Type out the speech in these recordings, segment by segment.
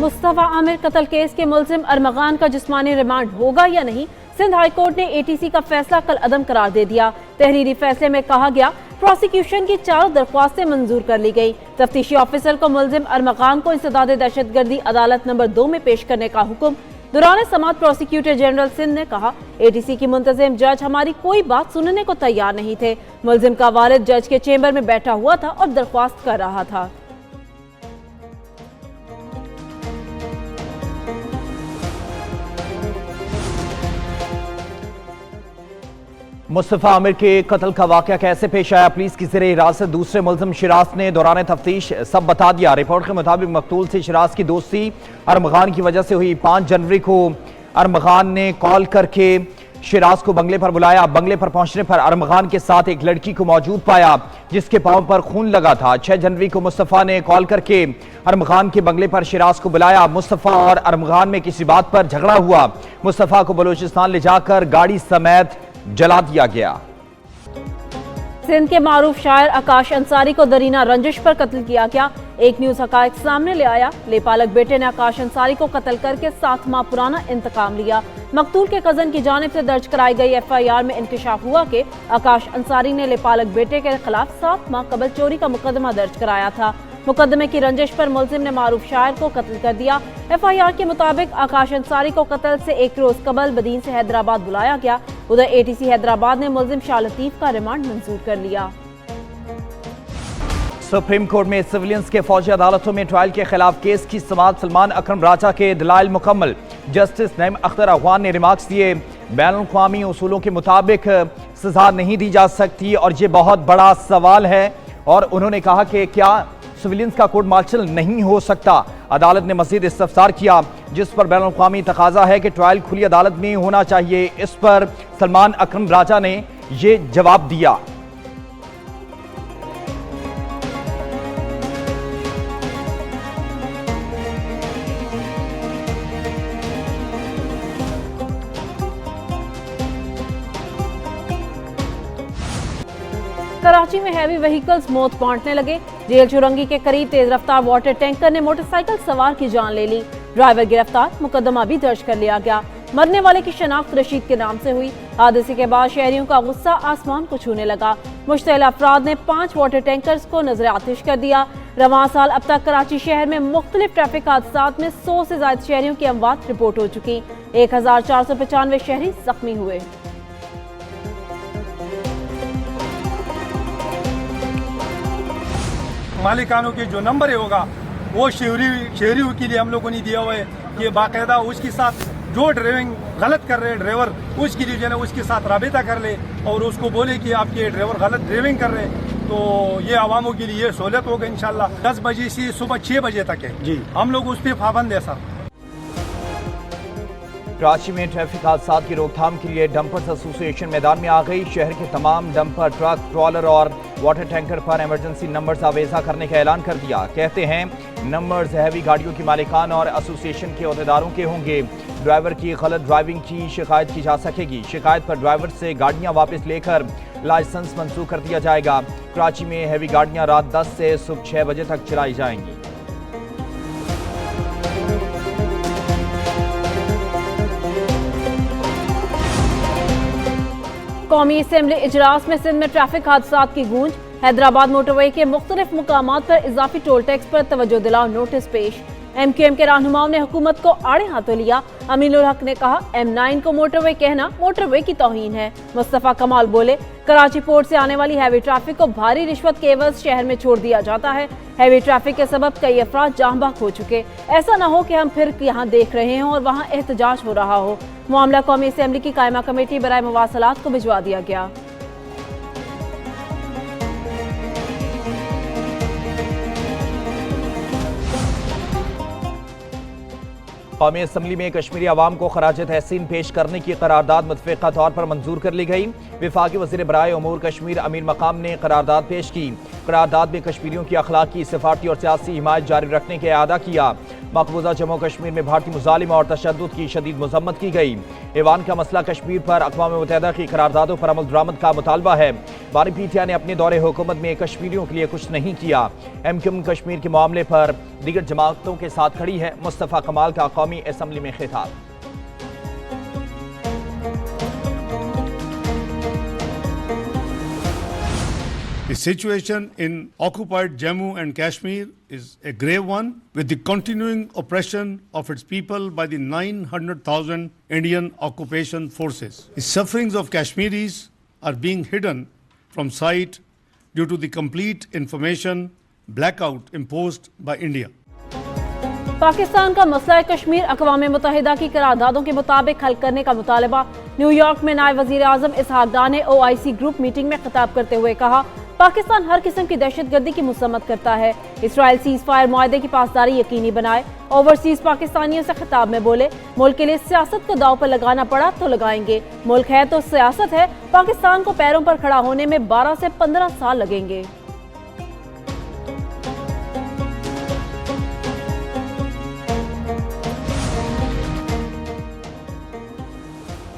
मुस्तफा आमिर कत्ल केस के मुलजिम अरमगान का जिस्मानी रिमांड होगा या नहीं, सिंध हाई कोर्ट ने एटीसी का फैसला कल अदम करार दे दिया। तहरीरी फैसले में कहा गया, प्रोसिक्यूशन की 4 दरख्वास्तें मंजूर कर ली गई। तफ्तीशी ऑफिसर को मुलजिम अरमगान को इंसदाद दहशतगर्दी अदालत नंबर 2 में पेश करने का हुक्म। दौरान समाअत प्रोसिक्यूटर जनरल सिंध ने कहा, एटीसी की मुंतजिम जज हमारी कोई बात सुनने को तैयार नहीं थे। मुलजिम का वालिद जज के चेंबर में बैठा हुआ था और दरख्वास्त कर रहा था। मुस्तफा आमिर के कत्ल का वाकया कैसे पेश आया, पुलिस की ज़ेरे हिरासत दूसरे मुलजिम शिराज ने दौरान तफ्तीश सब बता दिया। रिपोर्ट के मुताबिक मकतूल से शिराज की दोस्ती अरमगान की वजह से हुई। 5 जनवरी को अरमगान ने कॉल करके शिराज को बंगले पर बुलाया। बंगले पर पहुंचने पर अरमगान के साथ एक लड़की को मौजूद पाया जिसके पांव पर खून लगा था। 6 जनवरी को मुस्तफा ने कॉल करके अरमगान के बंगले पर शिराज को बुलाया। मुस्तफा और अरमगान में किसी बात पर झगड़ा हुआ। मुस्तफा को बलूचिस्तान ले जाकर गाड़ी समेत जला दिया गया। सिंध के मारूफ शायर आकाश अंसारी को दरीना रंजिश पर कत्ल किया गया। एक न्यूज हकायक सामने ले आया। लेपालक बेटे ने आकाश अंसारी को कत्ल करके 7 माह पुराना इंतकाम लिया। मकतूल के कजन की जानिब से दर्ज कराई गई FIR में इंकशाफ हुआ कि आकाश अंसारी ने लेपालक बेटे के खिलाफ 7 माह कबल चोरी का मुकदमा दर्ज कराया था। मुकदमे की रंजिश पर मुलजिम ने मारूफ शायर को कत्ल कर दिया। FIR के मुताबिक आकाश अंसारी को कत्ल से 1 रोज कबल बदीन से हैदराबाद बुलाया गया। उधर ATC हैदराबाद ने मुलजिम शाह लतीफ का रिमांड मंजूर कर लिया। सुप्रीम कोर्ट में सिविलियंस के फौजी अदालतों में ट्रायल के खिलाफ केस की समाअत सलमान अकरम राजा के दलाइल मुकम्मल। जस्टिस नईम अख्तर अफगान ने रिमार्क्स दिए, बैनुल-अक़वामी उसूलों के मुताबिक सजा नहीं दी जा सकती और ये बहुत बड़ा सवाल है। और उन्होंने कहा कि क्या सिविलियंस का कोर्ट मार्शल नहीं हो सकता। अदालत ने मजीद इस्तफसार किया जिस पर बैनुल-अक़वामी तकाजा है कि ट्रायल खुली अदालत में होना चाहिए। इस पर सलमान अकरम राजा ने ये जवाब दिया। कराची में हैवी व्हीकल्स मौत बांटने लगे। जेल चुरंगी के करीब तेज रफ्तार वाटर टैंकर ने मोटरसाइकिल सवार की जान ले ली। ड्राइवर गिरफ्तार, मुकदमा भी दर्ज कर लिया गया। मरने वाले की शनाख्त रशीद के नाम से हुई। हादसे के बाद शहरियों का गुस्सा आसमान को छूने लगा। मुश्तइल अफराद ने 5 वाटर टैंकर्स को नजर आतिश कर दिया। रवां साल अब तक कराची शहर में मुख्तलिफ ट्रैफिक हादसात में 100 से ज्यादा शहरियों की अमवात रिपोर्ट हो चुकी। 1495 शहरी जख्मी हुए। मालिकानों के जो नंबर होगा वो शहरियों के लिए हम लोगों ने दिया हुआ है कि बाकायदा उसके साथ जो ड्राइविंग गलत कर रहे हैं ड्राइवर, उसके लिए जो है उसके साथ राबिता कर ले और उसको बोले कि आपके ड्राइवर गलत ड्राइविंग कर रहे हैं। तो ये आवामों के लिए सहूलत होगा इंशाल्लाह। 10 बजे से सुबह 6 बजे तक है जी, हम लोग उस पर पाबंद है सर। कराची में ट्रैफिक हादसात की रोकथाम के लिए डंपर्स एसोसिएशन मैदान में आ गई। शहर के तमाम डंपर, ट्रक, ट्रॉलर और वाटर टैंकर पर इमरजेंसी नंबर्स आवेजा करने का ऐलान कर दिया। कहते हैं नंबर्स हैवी गाड़ियों की मालिकान और एसोसिएशन के अहदेदारों के होंगे। ड्राइवर की गलत ड्राइविंग की शिकायत की जा सकेगी। शिकायत पर ड्राइवर से गाड़ियां वापस लेकर लाइसेंस मंसूख कर दिया जाएगा। कराची में हैवी गाड़ियां रात 10 से सुबह 6 बजे तक चलाई जाएंगी। कौमी असेंबली इजलास में सिंध में ट्रैफिक हादसात की गूंज। हैदराबाद मोटरवे के मुख्तलिफ मुकामात पर इजाफी टोल टैक्स पर तवज्जो दिलाओ नोटिस पेश। MQM के रहनुमाओं ने हुकूमत को आड़े हाथों लिया। अमीनुल हक ने कहा, M9 को मोटरवे कहना मोटरवे की तौहीन है। मुस्तफा कमाल बोले, कराची पोर्ट से आने वाली हैवी ट्रैफिक को भारी रिश्वत के एवज शहर में छोड़ दिया जाता है। हैवी ट्रैफिक के सबब कई अफराद जाँ बहक हो चुके। ऐसा न हो कि हम फिर यहाँ देख रहे हों और वहाँ एहतजाज हो रहा हो। मामला कौमी असेंबली की कायमा कमेटी बराए मवासलात को भिजवा दिया गया। कौमी असम्बली में कश्मीरी अवाम को खराज तहसीन पेश करने की करारदाद मुतफ़िक़ा तौर पर मंजूर कर ली गई। विफाकी वज़ीर बराए उमूर कश्मीर अमीर मकाम ने करारदाद पेश की। करारदाद में कश्मीरियों की अखलाकी, सिफारती और सियासी हिमायत जारी रखने का अदा किया। मकबूजा जम्मू कश्मीर में भारतीय मुजालिमा और तशद्दुद की शदीद मजम्मत की गई। ईवान का मसला कश्मीर पर अक़वाम मुत्तहिदा की करारदादों पर अमल दरामद का मुतालबा है। बानी पीटीआई ने अपने दौरे हुकूमत में कश्मीरियों के लिए कुछ नहीं किया। एमक्यूएम कश्मीर के मामले पर दीगर जमातों के साथ खड़ी है। मुस्तफ़ा कमाल का कौमी असम्बली में खिताब। The situation in occupied Jammu and Kashmir is a grave one, with the continuing oppression of its people by the 900,000 Indian occupation forces. The sufferings of Kashmiris are being hidden from sight due to the complete information blackout imposed by India. Pakistan का मसला कश्मीर अक़वाम मुत्तहिदा की करारदादों के मुताबिक हल करने का मुतालबा। New York में नायब वज़ीर आज़म इसहाक डार ने OIC ग्रुप मीटिंग में खिताब करते हुए कहा, पाकिस्तान हर किस्म की दहशतगर्दी की मुसम्मत करता है। इसराइल सीज फायर मुआहदे की पासदारी यकीनी बनाए। ओवरसीज पाकिस्तानियों से खिताब में बोले, मुल्क के लिए सियासत को दाव पर लगाना पड़ा तो लगाएंगे। मुल्क है तो सियासत है। पाकिस्तान को पैरों पर खड़ा होने में 12 से 15 साल लगेंगे।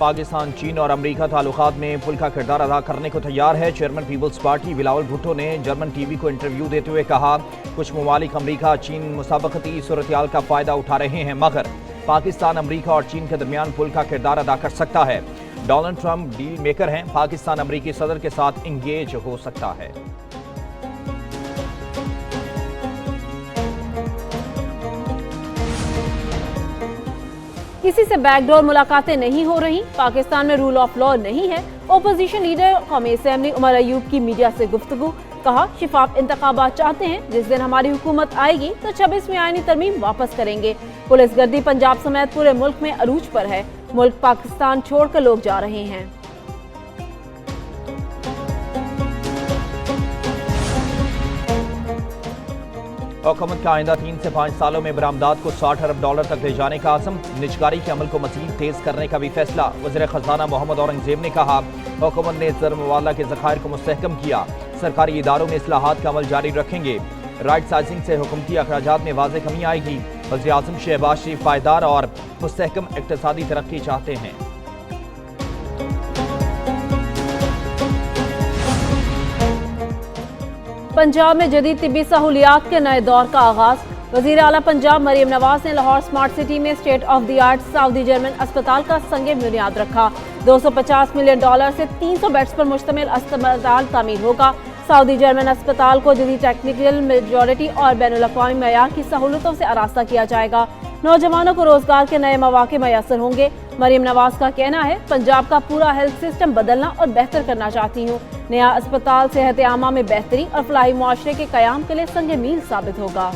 पाकिस्तान, चीन और अमेरिका ताल्लुकात में पुल का किरदार अदा करने को तैयार है। Chairman Peoples Party Bilawal Bhutto ने जर्मन टीवी को इंटरव्यू देते हुए कहा, कुछ ममालिक अमेरिका चीन मुसाबकती सूरत-ए-हाल का फायदा उठा रहे हैं, मगर पाकिस्तान अमेरिका और चीन के दरमियान पुल का किरदार अदा कर सकता है। डोनाल्ड ट्रंप डील मेकर हैं, पाकिस्तान अमेरिकी सदर के साथ इंगेज हो सकता है। किसी से बैकडोर मुलाकातें नहीं हो रही। पाकिस्तान में रूल ऑफ लॉ नहीं है। ओपोजिशन लीडर कौमी असेंबली उमर अयूब की मीडिया से गुफ्तगू। कहा, शिफाफ इंतखाबात चाहते हैं। जिस दिन हमारी हुकूमत आएगी तो 26वीं आईनी तरमीम वापस करेंगे। पुलिस गर्दी पंजाब समेत पूरे मुल्क में अरूज पर है। मुल्क पाकिस्तान छोड़कर लोग जा रहे हैं। हुकूमत का आइंदा 3 से 5 सालों में बरामदात को $60 अरब तक ले जाने का आज़म। निजकारी के अमल को मज़ीद तेज करने का भी फैसला। वज़ीर ख़ज़ाना मोहम्मद औरंगज़ेब ने कहा, हुकूमत ने ज़र मुबादला के ज़खायर को मुस्तहकम किया। सरकारी इदारों में इस्लाहात का अमल जारी रखेंगे। राइट साइजिंग से हुकूमती अखराजात में वाज़ेह कमी आएगी। वज़ीर आज़म शहबाज शरीफ पायदार और मुस्तहकम इक़्तिसादी तरक्की चाहते हैं। पंजाब में जदीद तिब्बी सहूलियात के नए दौर का आगाज। वज़ीर आला पंजाब मरियम नवाज ने लाहौर स्मार्ट सिटी में state of the art Saudi German अस्पताल का संगे बुनियाद रखा। $250 मिलियन से 300 बेड्स पर मुश्तमिल अस्पताल तामीर होगा। सऊदी जर्मन अस्पताल को जदीद टेक्निकल मेजॉरिटी और बैनुल-अक़वामी मयार की सहूलतों से आरास्ता किया जाएगा। नौजवानों को रोजगार के नए मौके मैसर होंगे। मरियम नवाज का कहना है, पंजाब का पूरा हेल्थ सिस्टम बदलना और बेहतर करना चाहती हूँ। नया अस्पताल सेहत आमा में बेहतरी और फलाही मुआशरे के कयाम के लिए संग मील साबित होगा।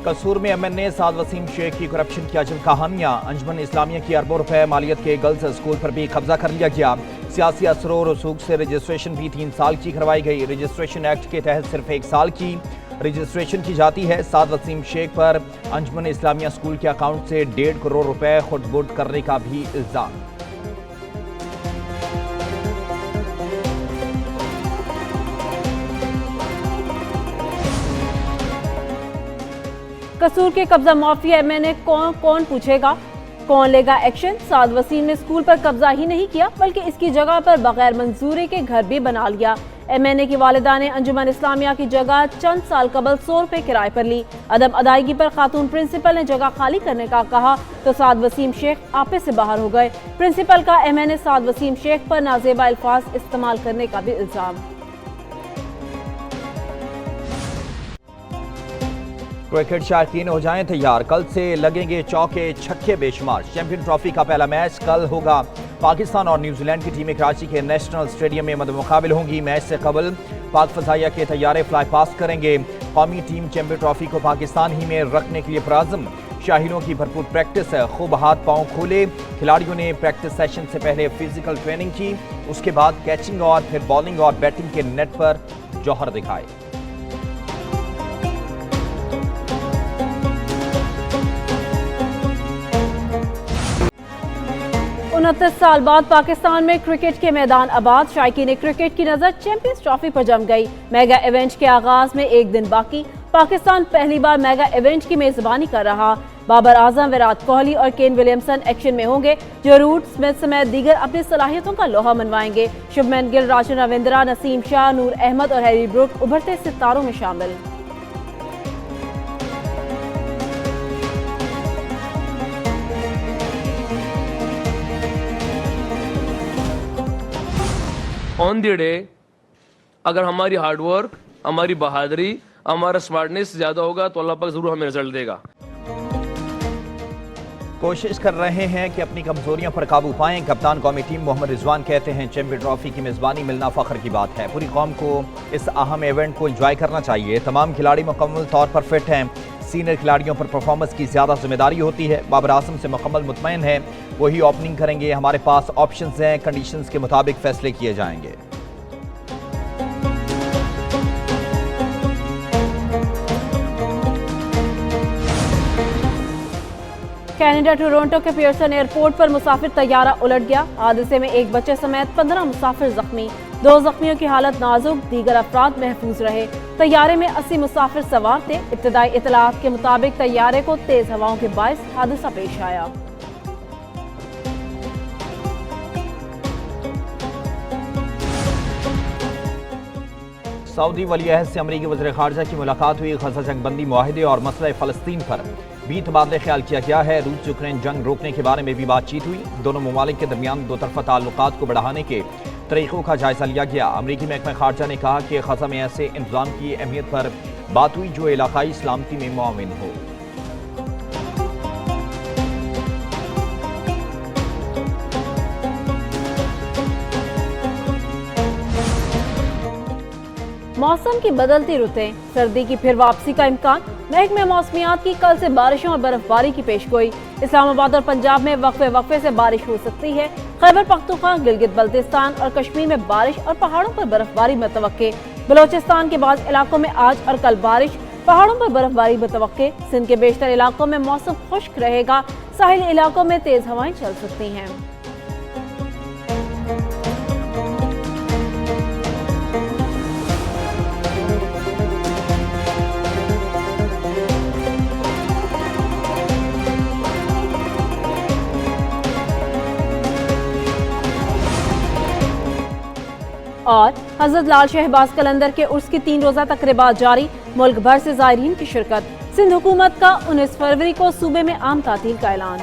कसूर में MNA साद वसीम शेख की करप्शन की अजब कहानियां। अंजुमन इस्लामिया की अरबों रुपए मालियत के गर्ल्स स्कूल पर भी कब्जा कर लिया गया। सियासी असर और रसूख से रजिस्ट्रेशन भी 3 साल की करवाई गई। रजिस्ट्रेशन एक्ट के तहत सिर्फ 1 साल की रजिस्ट्रेशन की जाती है। साद वसीम शेख पर अंजुमन इस्लामिया स्कूल के अकाउंट से 1.5 करोड़ रुपए खुद बुर्द करने का भी इल्जाम। कसूर के कब्जा माफिया MNA कौन पूछेगा, कौन लेगा एक्शन। साद वसीम ने स्कूल पर कब्जा ही नहीं किया बल्कि इसकी जगह पर बगैर मंजूरी के घर भी बना लिया। MNA की वालिदा ने अंजुमन इस्लामिया की जगह चंद साल कबल 100 रुपए किराए पर ली। अदम अदायगी पर खातून प्रिंसिपल ने जगह खाली करने का कहा तो साद वसीम शेख आपे से बाहर हो गए। प्रिंसिपल का MNA साद वसीम शेख पर नाजेबा अल्फाज इस्तेमाल करने का भी इल्जाम। क्रिकेट शायकीन हो जाएं तैयार, कल से लगेंगे चौके छक्के बेशुमार। चैंपियन ट्रॉफी का पहला मैच कल होगा। पाकिस्तान और न्यूजीलैंड की टीमें कराची के नेशनल स्टेडियम में मुकाबिल होंगी। मैच से कबल पाक फजाइया के तैयारे फ्लाई पास्ट करेंगे। कौमी टीम चैंपियन ट्रॉफी को पाकिस्तान ही में रखने के लिए पुराज़म। शाहीनों की भरपूर प्रैक्टिस है, खूब हाथ पांव खोले। खिलाड़ियों ने प्रैक्टिस सेशन से पहले फिजिकल ट्रेनिंग की, उसके बाद कैचिंग और फिर बॉलिंग और बैटिंग के नेट पर जौहर दिखाए। 29 साल बाद पाकिस्तान में क्रिकेट के मैदान आबाद। शायकीन क्रिकेट की नजर चैंपियंस ट्रॉफी पर जम गई। मेगा इवेंट के आगाज में एक दिन बाकी। पाकिस्तान पहली बार मेगा इवेंट की मेजबानी कर रहा। बाबर आजम, विराट कोहली और केन विलियमसन एक्शन में होंगे, जो रूट स्मिथ समेत दीगर अपनी सलाहियतों का लोहा मनवाएंगे। शुभमन गिल, राजन रविंद्रा, नसीम शाह, नूर अहमद और हैरी ब्रुक उभरते सितारों में शामिल। ऑन द डे अगर हमारी हार्डवर्क, हमारी बहादुरी, हमारा स्मार्टनेस ज्यादा होगा तो अल्लाह पाक जरूर हमें रिजल्ट देगा। कोशिश कर रहे हैं कि अपनी कमजोरियों पर काबू पाएं। कप्तान कौमी टीम मोहम्मद रिजवान कहते हैं, चैंपियन ट्रॉफी की मेजबानी मिलना फख्र की बात है। पूरी कौम को इस अहम इवेंट को एंजॉय करना चाहिए। तमाम खिलाड़ी मुकम्मल तौर पर फिट हैं। सीनियर खिलाड़ियों पर परफॉर्मेंस की ज्यादा जिम्मेदारी होती है। बाबर आजम से मुकम्मल मुतमईन है, वही ओपनिंग करेंगे। हमारे पास ऑप्शंस हैं, कंडीशंस के मुताबिक फैसले किए जाएंगे। कनाडा टोरंटो के पियर्सन एयरपोर्ट पर मुसाफिर तैयारा उलट गया। हादसे में एक बच्चे समेत 15 मुसाफिर जख्मी। 2 जख्मियों की हालत नाजुक, दीगर अफराद महफूज रहे। तैयारे में 80 मुसाफिर सवार थे। इब्तदाई इतलात के मुताबिक तैयारे को तेज हवाओं के बायस हादसा पेश आया। सऊदी वली-ए-अहद से अमरीकी वज़ीर ख़ारजा की मुलाकात हुई। ग़ज़ा जंगबंदी मुआहिदे और मसला फ़लस्तीन पर भी तबादले ख्याल किया गया है। रूस यूक्रेन जंग रोकने के बारे में भी बातचीत हुई। दोनों ममालिक के दरमियान दो तरफ़ा ताल्लुकात को बढ़ाने के तरीक़ों का जायज़ा लिया गया। अमरीकी महकमा ख़ारजा ने कहा कि ग़ज़ा में ऐसे इंतज़ाम की अहमियत पर बात हुई जो इलाक़ाई सलामती में मुआविन हो। मौसम की बदलती रुतें, सर्दी की फिर वापसी का इम्कान। महकमे मौसमियात की कल से बारिशों और बर्फबारी की पेशगोई। इस्लामाबाद और पंजाब में वक्फे से बारिश हो सकती है। खैबर पख्तूनख्वा, गिलगित बल्तिस्तान और कश्मीर में बारिश और पहाड़ों पर बर्फबारी मुतवक्के। बलोचिस्तान के बाद इलाकों में आज और कल बारिश, पहाड़ों पर बर्फबारी मुतवक्के। सिंध के बेशतर इलाकों में मौसम खुश्क रहेगा। साहिली इलाकों में तेज हवाएं चल सकती हैं। और हजरत लाल शहबाज कलंदर के उर्स की 3 रोजा तकरीबात जारी। मुल्क भर से ज़ायरीन की शिरकत। सिंध हुकूमत का 19 फरवरी को सूबे में आम तातील का ऐलान।